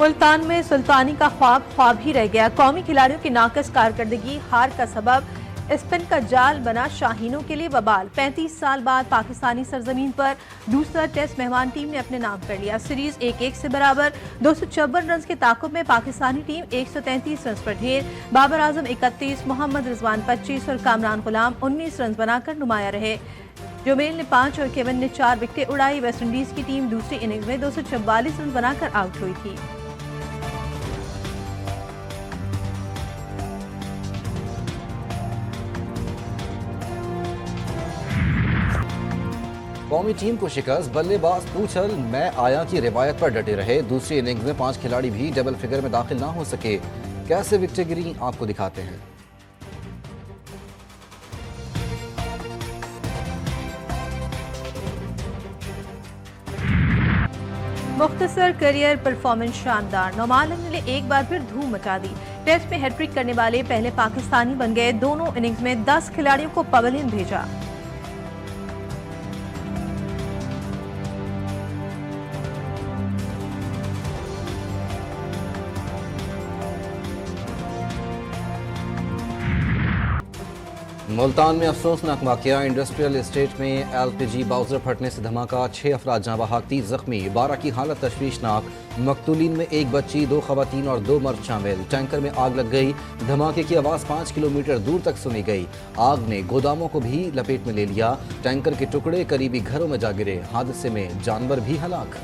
मुल्तान में सुल्तानी का ख्वाब ही रह गया। कौमी खिलाड़ियों की नाकस कारकर्दगी हार का सबब। स्पिन का जाल बना शाहीनों के लिए वबाल। 35 साल बाद पाकिस्तानी सरजमीन पर दूसरा टेस्ट मेहमान टीम ने अपने नाम कर लिया। सीरीज 1-1 से बराबर। 256 रन के ताकुब में पाकिस्तानी टीम 133 रन पर ढेर। बाबर आजम 31, मोहम्मद रिजवान 25 और कामरान गुलाम 19 रन बनाकर नुमाया रहे। जोमेल ने 5 और केवन ने 4 विकेटें उड़ाई। वेस्टइंडीज की टीम दूसरी इनिंग्स में 244 रन बनाकर आउट हुई थी। कौमी टीम को शिकस्त। बल्लेबाज पूछल मैं आया की रिवायत पर डटे रहे। दूसरी इनिंग्स में 5 खिलाड़ी भी डबल फिगर में दाखिल ना हो सके। कैसे विकेटें गिरी आपको दिखाते हैं। मुख्तसर करियर परफॉर्मेंस शानदार। नौमान ने एक बार फिर धूम मचा दी। टेस्ट में हैट्रिक करने वाले पहले पाकिस्तानी बन गए। दोनों इनिंग्स में 10 खिलाड़ियों को पवेलियन भेजा। मुल्तान में अफसोसनाक वाकया। इंडस्ट्रियल एस्टेट में LPG बाउजर फटने से धमाका। 6 अफराद जाँ बहक, 30 जख्मी। 12 की हालत तशवीशनाक। मकतूलीन में 1 बच्ची, 2 खवातीन और 2 मर्द शामिल। टैंकर में आग लग गई। धमाके की आवाज़ 5 किलोमीटर दूर तक सुनी गई। आग ने गोदामों को भी लपेट में ले लिया। टैंकर के टुकड़े करीबी घरों में जा गिरे। हादसे में जानवर भी हलाक।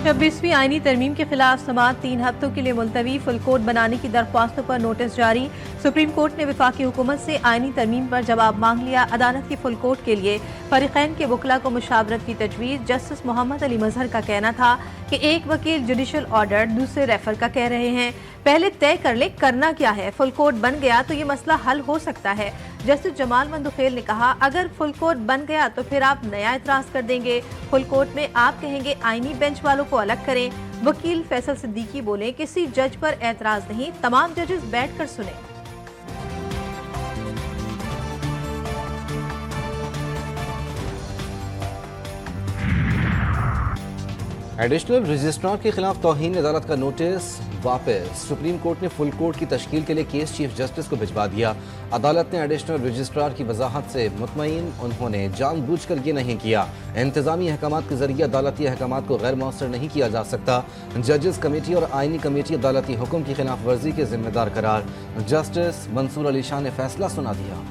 26वीं आईनी तरमीम के खिलाफ समाअत 3 हफ्तों के लिए मुलतवी। फुल कोर्ट बनाने की दरख्वास्तों पर नोटिस जारी। सुप्रीम कोर्ट ने वफाकी हुकूमत से आईनी तरमीम पर जवाब मांग लिया। अदालत की फुल कोर्ट के लिए फरीकैन के वकला को मुशावरत की तजवीज़। जस्टिस मोहम्मद अली मजहर का कहना था कि एक वकील जुडिशल ऑर्डर दूसरे रेफर का कह रहे हैं। पहले तय कर ले करना क्या है। फुल कोर्ट बन गया तो ये मसला हल हो सकता है। जस्टिस जमाल मंदुखेल ने कहा अगर फुल कोर्ट बन गया तो फिर आप नया एतराज कर देंगे। फुल कोर्ट में आप कहेंगे आईनी बेंच वालों को अलग करें। वकील फैसल सिद्दीकी बोले किसी जज पर एतराज नहीं, तमाम जजेस बैठकर सुने। एडिशनल रजिस्ट्रार के खिलाफ तौहीन अदालत का नोटिस वापस। सुप्रीम कोर्ट ने फुल कोर्ट की तश्कील के लिए केस चीफ जस्टिस को भिजवा दिया। अदालत ने एडिशनल रजिस्ट्रार की वजाहत से मुतमईन, उन्होंने जानबूझकर ये नहीं किया। इंतजामी अहकामात के जरिए अदालती अहकामात को गैर मौसर नहीं किया जा सकता। जजेस कमेटी और आईनी कमेटी अदालती हुक्म की खिलाफ वर्जी के जिम्मेदार करार। जस्टिस मंसूर अली शाह ने फैसला सुना दिया।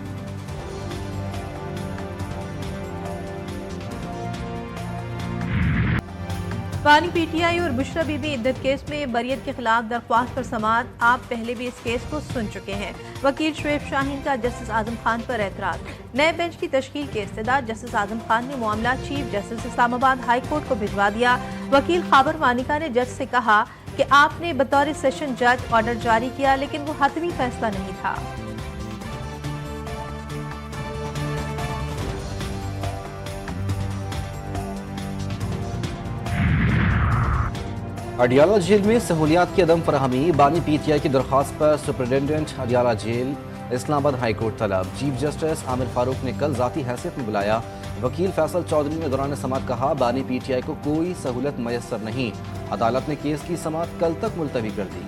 बानी PTI और बुशरा बीबी इद्दत केस में बरियत के खिलाफ दरख्वास्त पर समाअत। आप पहले भी इस केस को सुन चुके हैं। वकील शुएब शाहीन का जस्टिस आजम खान पर एतराज। नए बेंच की तश्कील के इस्तदा जस्टिस आजम खान ने मामला chief justice Islamabad high court को भिजवा दिया। वकील खाबर वानिका ने जज से कहा कि आपने बतौर सेशन जज ऑर्डर जारी किया लेकिन वो हतमी फैसला नहीं था। अडियाला जेल में सहूलियात की अदम फराहमी। बानी PTI की दरख्वास्त पर superintendent Adiala jail Islamabad high court तलब। चीफ जस्टिस आमिर फारूक ने कल जाती हैसियत में बुलाया। वकील फैसल चौधरी ने दौरान समाअत कहा बानी PTI को कोई सहूलत मैसर नहीं। अदालत ने केस की समाअत कल तक मुलतवी कर दी।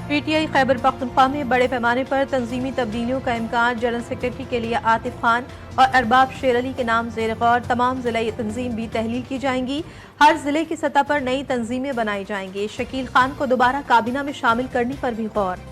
PTI खैबर पख्तूनख्वा में बड़े पैमाने पर तंजीमी तब्दीलियों का इम्कान। जनरल सेक्रेटरी के लिए आतिफ खान और अरबाब शेर अली के नाम ज़ेर गौर। तमाम ज़िला तंजीम भी तहलील की जाएंगी। हर जिले की सतह पर नई तंजीमें बनाई जाएंगी। शकील खान को दोबारा काबीना में शामिल करने पर भी गौर।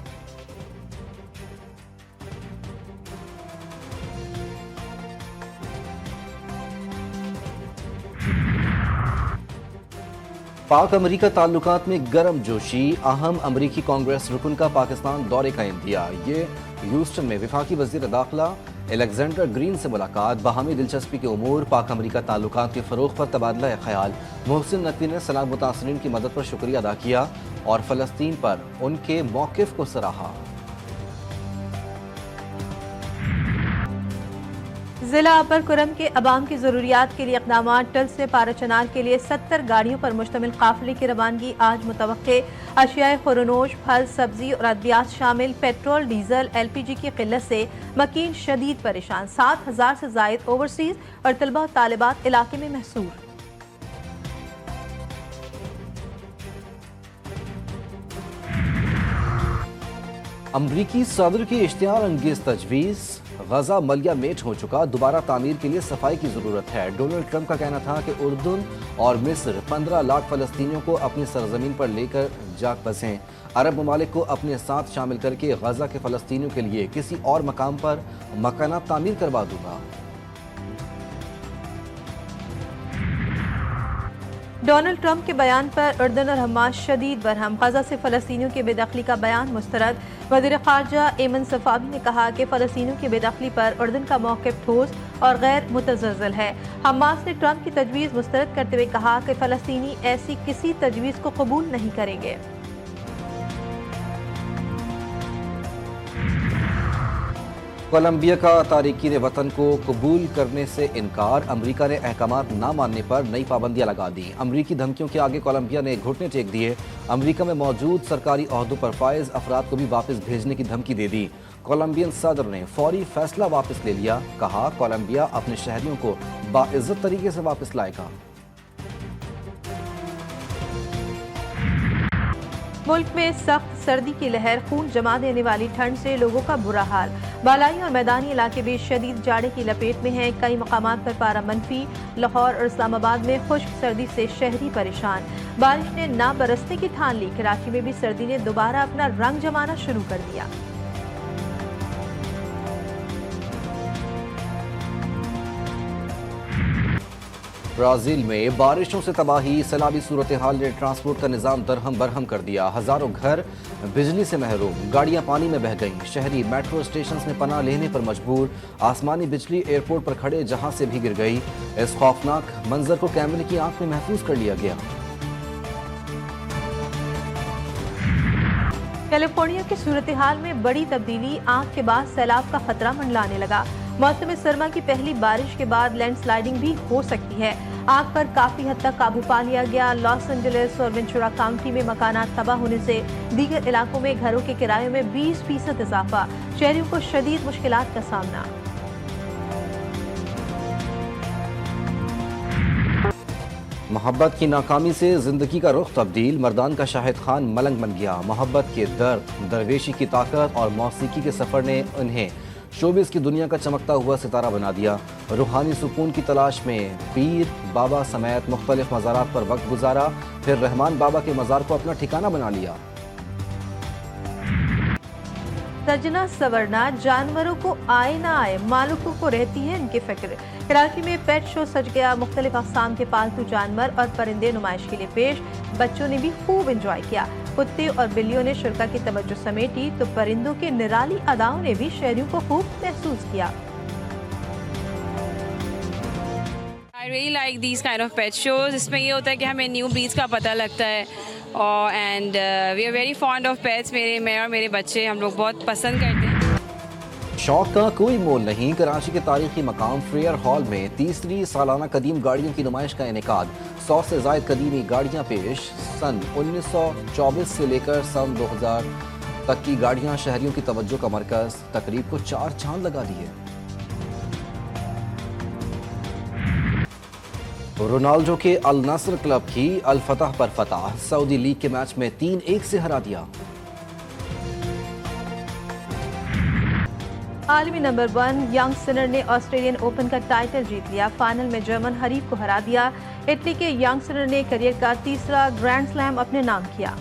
पाक अमरीका ताल्लुकात में गर्म जोशी। अहम अमरीकी कांग्रेस रुकन का पाकिस्तान दौरे का इंतहा। ये ह्यूस्टन में वफाकी वज़ीर दाखिला एलेक्जेंडर ग्रीन से मुलाकात। बाहमी दिलचस्पी के उमूर, पाक अमरीका ताल्लुकात के फ़रोग़ पर तबादला ख्याल। मोहसिन नकवी ने सलाह मुतासरीन की मदद पर शुक्रिया अदा किया और फ़लस्तीन पर उनके मौक़िफ़ को सराहा। जिला अपर कुरम के अवाम की जरूरियात के लिए इक़दाम। टल से पाराचनार के लिए 70 गाड़ियों पर मुश्तमिल काफिले की रवानगी आज मुतवक्के। अशियाए खुरनोश, फल, सब्जी और अद्वियात शामिल। पेट्रोल, डीजल, LPG की किल्लत से मकीन शदीद परेशान। 7000 से जायद ओवरसीज और तलबा और तालिबात इलाके में महसूर। अमरीकी सदर की इश्तिहार अंगेज तजवीज़, गजा मलिया मेट हो चुका, दोबारा तामीर के लिए सफाई की जरूरत है। डोनाल्ड ट्रंप का कहना था कि उर्दून और मिस्र 15 लाख फलस्तीनियों को अपनी सरजमीन पर लेकर जाग बसें। अरब ममालिक को अपने साथ शामिल करके गजा के फलस्तीनियों के लिए किसी और मकाम पर मकानात तामीर करवा दूंगा। डोनाल्ड ट्रंप के बयान पर उर्दन और हमास शदीद बरहम। गजा से फलस्तीनियों की बेदखली का बयान मुस्तरद। वज़ीर ख़ारजा एमन सफ़ावी ने कहा कि फलस्तीनियों की बेदखली पर उर्दन का मौक़िफ़ ठोस और गैर मुतज़लज़ल है। हमास ने ट्रंप की तजवीज़ मुस्तरद करते हुए कहा कि फ़लस्तीनी ऐसी किसी तजवीज़ को कबूल नहीं करेंगे। कोलंबिया का तारिकीन वतन को कबूल करने से इनकार। अमरीका ने अहकामात ना मानने पर नई पाबंदियां लगा दी। अमरीकी धमकियों के आगे कोलंबिया ने घुटने टेक दिए। अमरीका में मौजूद सरकारी ओहदों पर फाइज अफराद को भी वापस भेजने की धमकी दे दी। कोलंबियन सदर ने फौरी फैसला वापस ले लिया। कहा, कोलंबिया अपने शहरियों को बाइज्जत तरीके से वापस लाएगा। मुल्क में सख्त सर्दी की लहर, खून जमा देने वाली ठंड से लोगों का बुरा हाल। बालाई और मैदानी इलाके भी शदीद जाड़े की लपेट में हैं। कई मकामात पर पारा मनफी। लाहौर और इस्लामाबाद में खुश्क सर्दी से शहरी परेशान। बारिश ने ना बरसने की ठान ली। कराची में भी सर्दी ने दोबारा अपना रंग जमाना शुरू कर दिया। ब्राजील में बारिशों से तबाही, सैलाबी सूरत हाल ने ट्रांसपोर्ट का निज़ाम दरहम बरहम कर दिया। हजारों घर बिजली से महरूम, गाड़ियां पानी में बह गईं। शहरी मेट्रो स्टेशन में पनाह लेने पर मजबूर। आसमानी बिजली एयरपोर्ट पर खड़े जहां से भी गिर गई। इस खौफनाक मंजर को कैमरे की आंख में महफूज कर लिया गया। कैलिफोर्निया की सूरत हाल में बड़ी तब्दीली। आग के बाद सैलाब का खतरा मंडलाने लगा। मौसम सरमा की पहली बारिश के बाद लैंडस्लाइडिंग भी हो सकती है। आग पर काफी हद तक काबू पा लिया गया। लॉस एंजलिस और वेंचुरा काउंटी में मकानात तबाह होने से दीगर इलाकों में घरों के किरायों में 20% इजाफा। शहरियों को शदीद मुश्किलात का सामना। मोहब्बत की नाकामी से जिंदगी का रुख तब्दील। मर्दान का शाहिद खान मलंग बन गया। मोहब्बत के दर्द, दरवेशी की ताकत और मौसीकी के सफर ने उन्हें शोबिस की दुनिया का चमकता हुआ सितारा बना दिया। रूहानी सुकून की तलाश में पीर बाबा समेत मुख्तलिफ मज़ारात पर वक्त गुजारा। फिर रहमान बाबा के मज़ार को अपना ठिकाना बना लिया। सजना सवरना, जानवरों को आए ना आए, मालिकों को रहती है इनकी फिक्र। कराची में पेट शो सज गया। मुख्तलिफ अक़साम के पालतू जानवर और परिंदे नुमाइश के लिए पेश। बच्चों ने भी खूब इंजॉय किया। कुत्ते और बिल्लियों ने शुरा की तवज्जो समेटी तो परिंदों के निराली अदाओं ने भी शहरियों को खूब महसूस किया। I really like these kind of pet shows. इसमें ये होता है कि हमें न्यू ब्रीड्स का पता लगता है और and we are very fond of pets. मैं और मेरे बच्चे हम लोग बहुत पसंद करते हैं। शौक का कोई मोल नहीं। कराची के तारीखी मकाम फेयर हॉल में 30वीं सालाना कदीम गाड़ियों की नुमाइश का इनेकाद। 100 से ज़ायद कदीमी गाड़ियाँ पेश। सन 1924 से लेकर सन 2000 तक की गाड़ियाँ शहरियों की तवज्जो का मरकज़। तकरीब को 4 चांद लगा दिए। रोनाल्डो के अल नस्र क्लब की अल फतह पर फतह। सऊदी लीग के मैच में 3-1 से हरा दिया। आलमी नंबर 1 यंग सिनर ने ऑस्ट्रेलियन ओपन का टाइटल जीत लिया। फाइनल में जर्मन हरीफ को हरा दिया। इटली के यंग सिनर ने करियर का तीसरा ग्रैंड स्लैम अपने नाम किया।